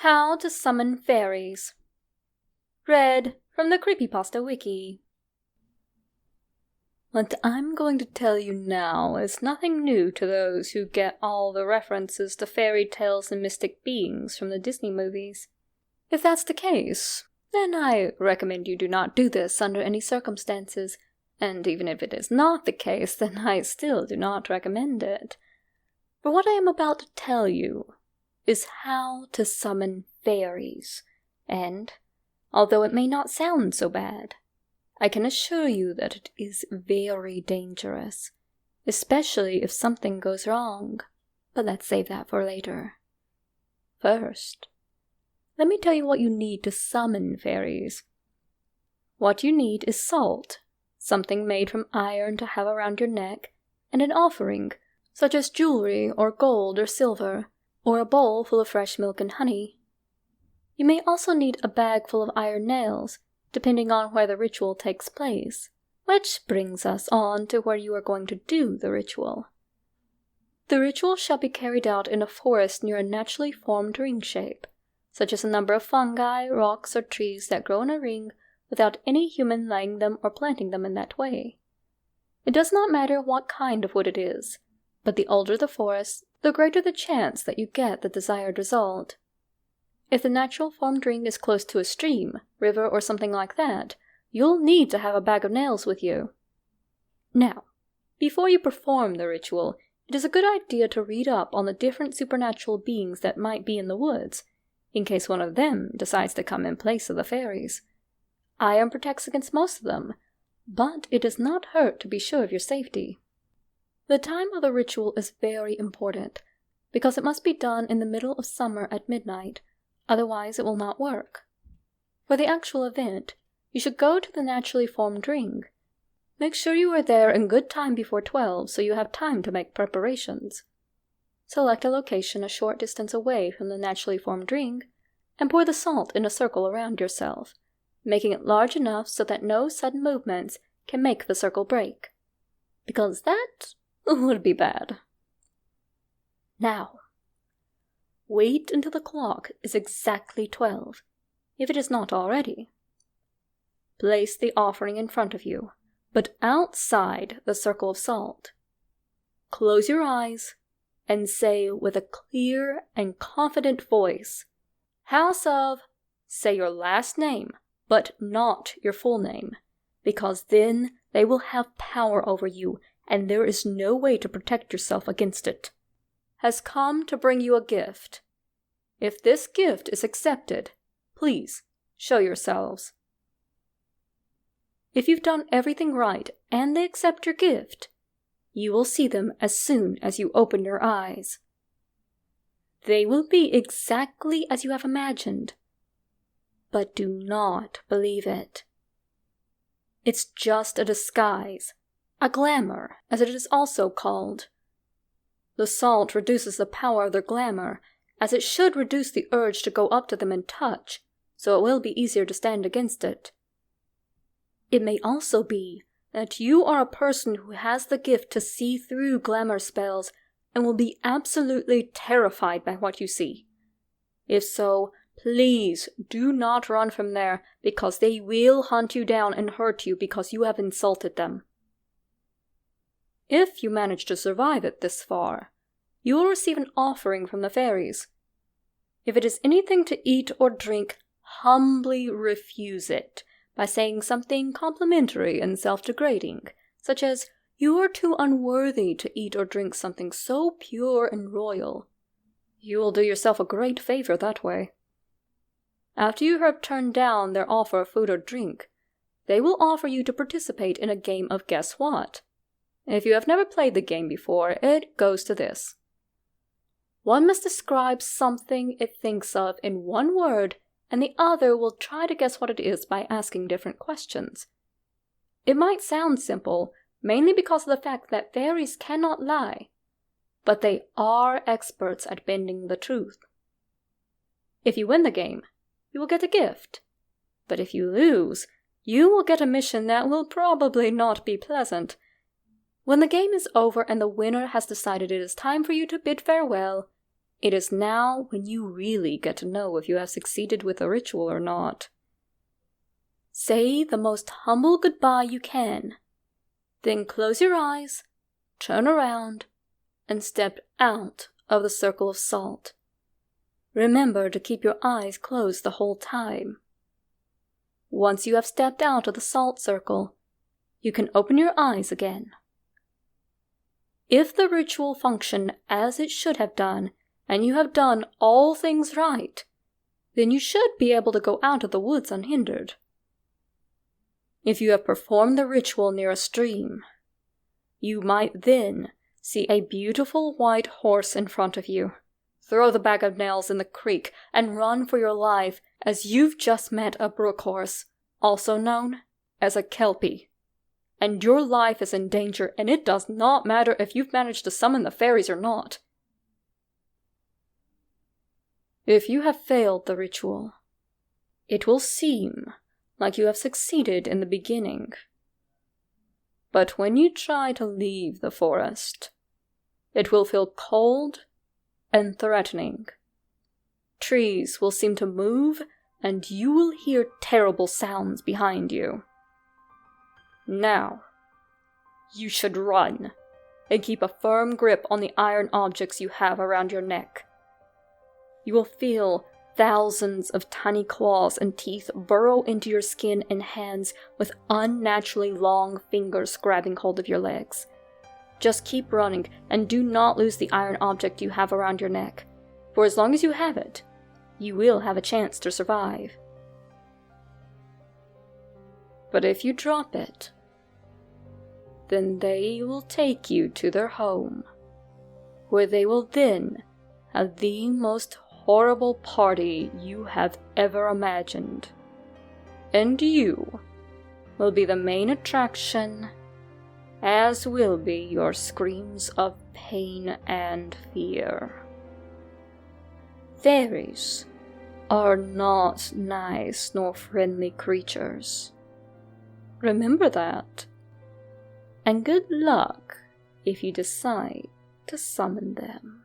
How to Summon Fairies. Read from the Creepypasta wiki. What I'm going to tell you now is nothing new to those who get all the references to fairy tales and mystic beings from the Disney movies. If that's the case, then I recommend you do not do this under any circumstances, and even if it is not the case, then I still do not recommend it. For what I am about to tell you is how to summon fairies, and, although it may not sound so bad, I can assure you that it is very dangerous, especially if something goes wrong, but let's save that for later. First, let me tell you what you need to summon fairies. What you need is salt, something made from iron to have around your neck, and an offering, such as jewelry or gold or silver, or a bowl full of fresh milk and honey. You may also need a bag full of iron nails, depending on where the ritual takes place, which brings us on to where you are going to do the ritual. The ritual shall be carried out in a forest near a naturally formed ring shape, such as a number of fungi, rocks, or trees that grow in a ring without any human laying them or planting them in that way. It does not matter what kind of wood it is, but the older the forest, the greater the chance that you get the desired result. If the natural formed ring is close to a stream, river, or something like that, you'll need to have a bag of nails with you. Now, before you perform the ritual, it is a good idea to read up on the different supernatural beings that might be in the woods, in case one of them decides to come in place of the fairies. Iron protects against most of them, but it does not hurt to be sure of your safety. The time of the ritual is very important, because it must be done in the middle of summer at midnight, otherwise it will not work. For the actual event, you should go to the naturally formed ring. Make sure you are there in good time before 12 so you have time to make preparations. Select a location a short distance away from the naturally formed ring, and pour the salt in a circle around yourself, making it large enough so that no sudden movements can make the circle break, because that would be bad. Now, wait until the clock is exactly 12, if it is not already. Place the offering in front of you, but outside the circle of salt. Close your eyes and say with a clear and confident voice, "House of," say your last name, but not your full name, because then they will have power over you, and there is no way to protect yourself against it. Has come to bring you a gift. If this gift is accepted, please show yourselves. If you've done everything right and they accept your gift, you will see them as soon as you open your eyes. They will be exactly as you have imagined, but do not believe it. It's just a disguise, a glamour, as it is also called. The salt reduces the power of their glamour, as it should reduce the urge to go up to them and touch, so it will be easier to stand against it. It may also be that you are a person who has the gift to see through glamour spells and will be absolutely terrified by what you see. If so, please do not run from there, because they will hunt you down and hurt you because you have insulted them. If you manage to survive it this far, you will receive an offering from the fairies. If it is anything to eat or drink, humbly refuse it by saying something complimentary and self-degrading, such as, "You are too unworthy to eat or drink something so pure and royal." You will do yourself a great favor that way. After you have turned down their offer of food or drink, they will offer you to participate in a game of guess what. If you have never played the game before, it goes to this. One must describe something it thinks of in one word, and the other will try to guess what it is by asking different questions. It might sound simple, mainly because of the fact that fairies cannot lie, but they are experts at bending the truth. If you win the game, you will get a gift, but if you lose, you will get a mission that will probably not be pleasant. When the game is over and the winner has decided it is time for you to bid farewell, It is now when you really get to know if you have succeeded with the ritual or not. Say the most humble goodbye you can, then close your eyes, turn around, and step out of the circle of salt. Remember to keep your eyes closed the whole time. Once you have stepped out of the salt circle, you can open your eyes again. If the ritual functioned as it should have done, and you have done all things right, then you should be able to go out of the woods unhindered. If you have performed the ritual near a stream, you might then see a beautiful white horse in front of you. Throw the bag of nails in the creek and run for your life as you've just met a brook horse, also known as a kelpie. And your life is in danger, and it does not matter if you've managed to summon the fairies or not. If you have failed the ritual, it will seem like you have succeeded in the beginning. But when you try to leave the forest, it will feel cold and threatening. Trees will seem to move, and you will hear terrible sounds behind you. Now, you should run, and keep a firm grip on the iron objects you have around your neck. You will feel thousands of tiny claws and teeth burrow into your skin and hands with unnaturally long fingers grabbing hold of your legs. Just keep running, and do not lose the iron object you have around your neck, for as long as you have it, you will have a chance to survive. But if you drop it, then they will take you to their home, where they will then have the most horrible party you have ever imagined. And you will be the main attraction, as will be your screams of pain and fear. Fairies are not nice nor friendly creatures. Remember that. And good luck if you decide to summon them.